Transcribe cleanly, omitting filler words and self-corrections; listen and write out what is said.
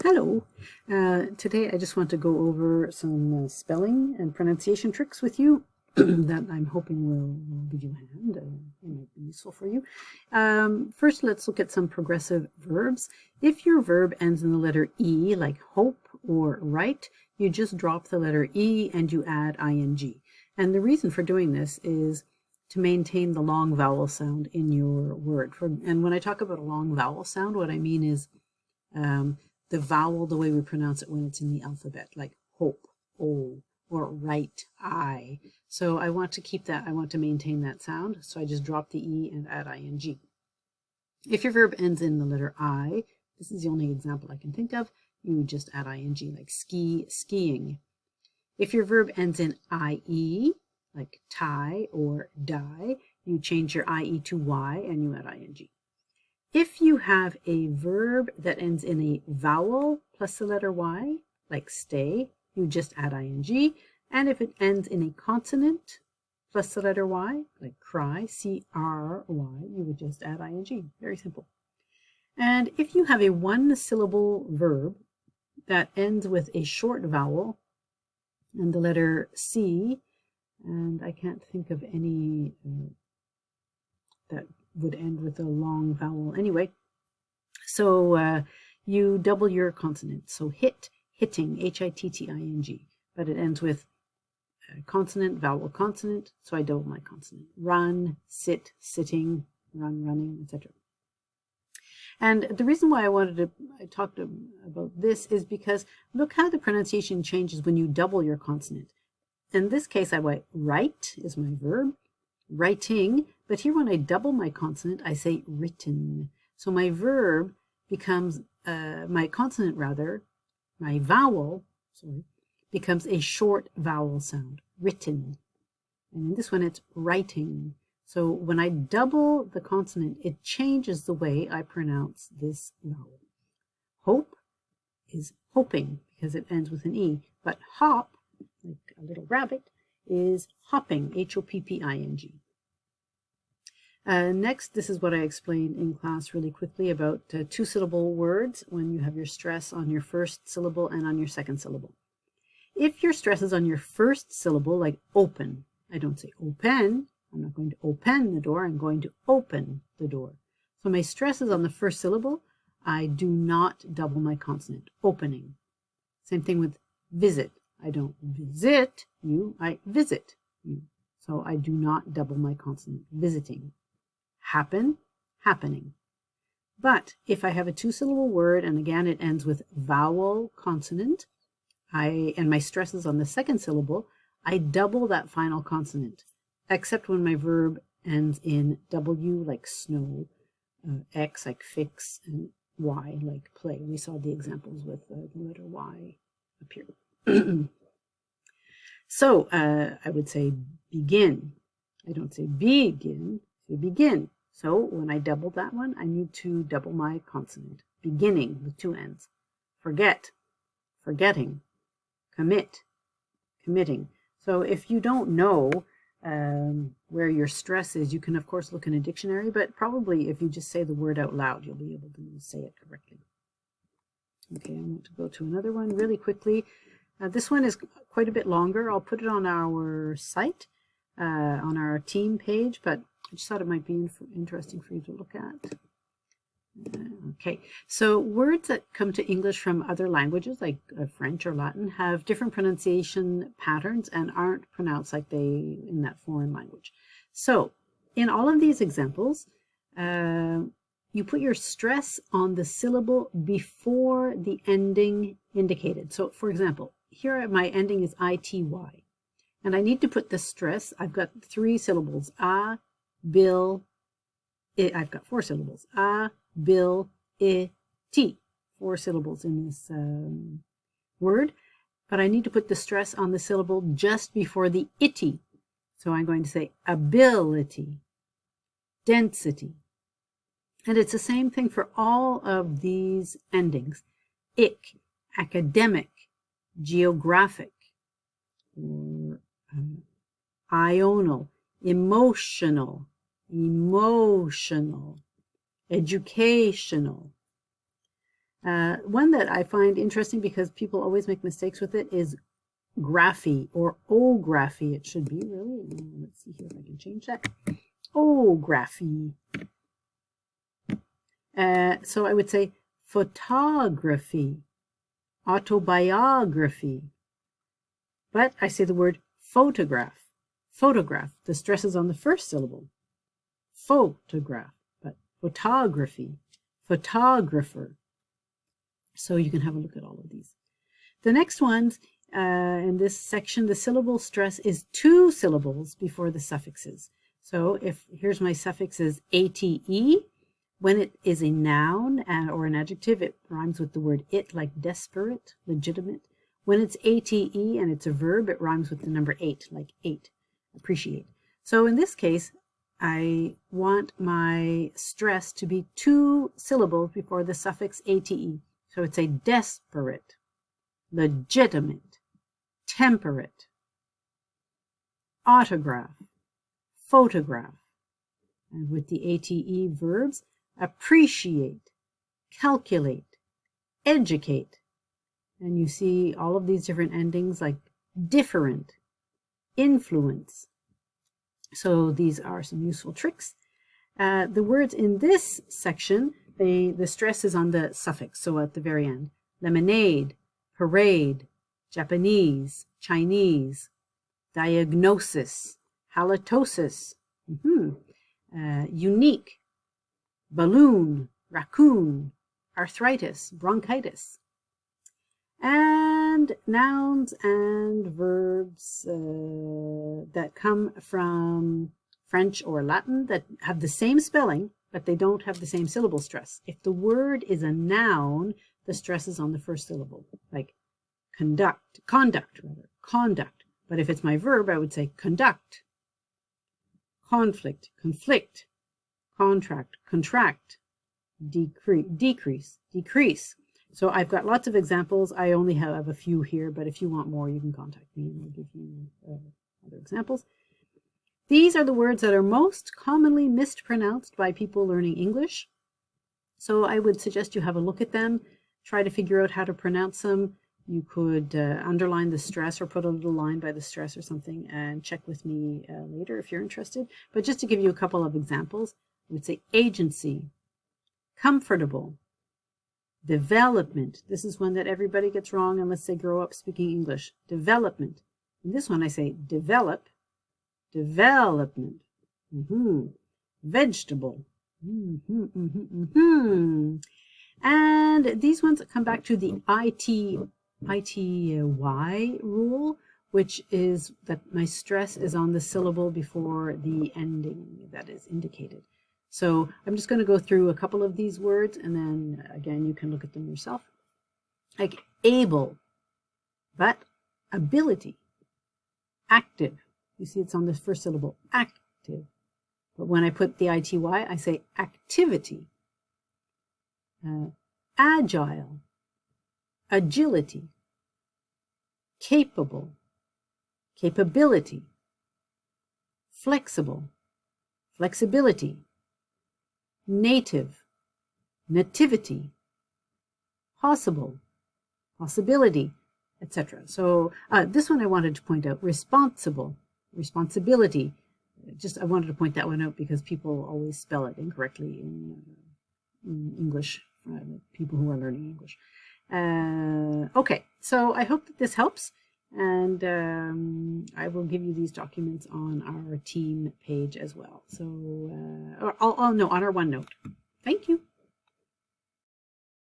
Hello. Today I just want to go over some spelling and pronunciation tricks with you that I'm hoping will give you a hand. It might be useful for you. First, let's look at some progressive verbs. If your verb ends in the letter E, like hope or write, you just drop the letter E and you add ing. And the reason for doing this is to maintain the long vowel sound in your word. And when I talk about a long vowel sound, what I mean is the vowel, the way we pronounce it when it's in the alphabet, like hope, O, or write, I. So I want to keep that, I want to maintain that sound, so I just drop the E and add ing. If your verb ends in the letter I, this is the only example I can think of, you would just add ing, like ski, skiing. If your verb ends in IE, like tie or die, you change your IE to Y and you add ing. If you have a verb that ends in a vowel plus the letter Y, like stay, you just add ing. And if it ends in a consonant plus the letter Y, like cry, C-R-Y, you would just add ing. Very simple. And if you have a one-syllable verb that ends with a short vowel and the letter C, and I can't think of any that would end with a long vowel anyway. So you double your consonant. So hit, hitting, H-I-T-T-I-N-G. But it ends with consonant, vowel, consonant. So I double my consonant. Run, sit, sitting, run, running, etc. And the reason why I talked about this is because look how the pronunciation changes when you double your consonant. In this case, I write write is my verb. Writing, but here when I double my consonant, I say written. So my verb becomes, my consonant rather, my vowel, becomes a short vowel sound, written. And in this one, it's writing. So when I double the consonant, it changes the way I pronounce this vowel. Hope is hoping because it ends with an E, but hop, like a little rabbit, is hopping, H-O-P-P-I-N-G. Next, this is what I explained in class really quickly about two-syllable words when you have your stress on your first syllable and on your second syllable. If your stress is on your first syllable, like open, I don't say open, I'm not going to open the door, I'm going to open the door. So my stress is on the first syllable, I do not double my consonant, opening. Same thing with visit. I don't visit you, I visit you. So I do not double my consonant, visiting. Happen, happening. But if I have a two-syllable word, and again it ends with vowel, consonant, and my stress is on the second syllable, I double that final consonant, except when my verb ends in W, like snow, X, like fix, and Y, like play. We saw the examples with the letter Y up here. So I would say begin. I don't say begin, I say begin. So when I double that one, I need to double my consonant. Beginning with two N's. Forget, forgetting. Commit, committing. So if you don't know where your stress is, you can of course look in a dictionary, but probably if you just say the word out loud, you'll be able to say it correctly. Okay, I want to go to another one really quickly. This one is quite a bit longer. I'll put it on our site, on our team page, but I just thought it might be interesting for you to look at. Okay, so words that come to English from other languages, like French or Latin, have different pronunciation patterns and aren't pronounced like they in that foreign language. So in all of these examples, you put your stress on the syllable before the ending indicated. So for example, here my ending is I-T-Y, and I need to put the stress, I've got three syllables, bill, I've got four syllables, bill, T, four syllables in this word, but I need to put the stress on the syllable just before the itty. So I'm going to say ability, density. And it's the same thing for all of these endings. Ick, academic, geographic, or ional, emotional, emotional, educational. One that I find interesting because people always make mistakes with it is graphy or ography. It should be really. Let's see here if I can change that. Ography. So I would say photography, autobiography. But I say the word photograph. Photograph. The stress is on the first syllable. Photograph. But photography, photographer. So you can have a look at all of these. The next ones in this section, the syllable stress is 2 syllables before the suffixes. So if here's my suffixes ate, when it is a noun or an adjective, it rhymes with the word it, like desperate, legitimate. When it's ate and it's a verb, it rhymes with the number 8, like 8, appreciate. So in this case, I want my stress to be 2 syllables before the suffix ate. So it's a desperate, legitimate, temperate, autograph, photograph. And with the ate verbs, appreciate, calculate, educate. And you see all of these different endings like different, influence. So these are some useful tricks. The words in this section, the stress is on the suffix, so at the very end. Lemonade, parade, Japanese, Chinese, diagnosis, halitosis, unique, balloon, raccoon, arthritis, bronchitis. And nouns and verbs that come from French or Latin that have the same spelling, but they don't have the same syllable stress. If the word is a noun, the stress is on the first syllable, like conduct. But if it's my verb, I would say conduct, conflict, conflict, contract, contract, decrease. So I've got lots of examples. I only have a few here, but if you want more, you can contact me and I'll give you other examples. These are the words that are most commonly mispronounced by people learning English. So I would suggest you have a look at them, try to figure out how to pronounce them. You could underline the stress or put a little line by the stress or something and check with me later if you're interested. But just to give you a couple of examples, I would say agency, comfortable, development. This is one that everybody gets wrong unless they grow up speaking English. Development. In this one I say develop, development. Vegetable. And these ones come back to the ITY rule, which is that my stress is on the syllable before the ending that is indicated. So I'm just going to go through a couple of these words, and then again you can look at them yourself. Like able, but ability, active. You see it's on the first syllable, active. But when I put the ITY, I say activity. Agile, agility, capable, capability, flexible, flexibility, native, nativity, possible, possibility, etc. So this one I wanted to point out, responsible, responsibility. I wanted to point that one out because people always spell it incorrectly in English, people who are learning English. Okay, so I hope that this helps, and I will give you these documents on our team page as well. So, on our OneNote. Thank you.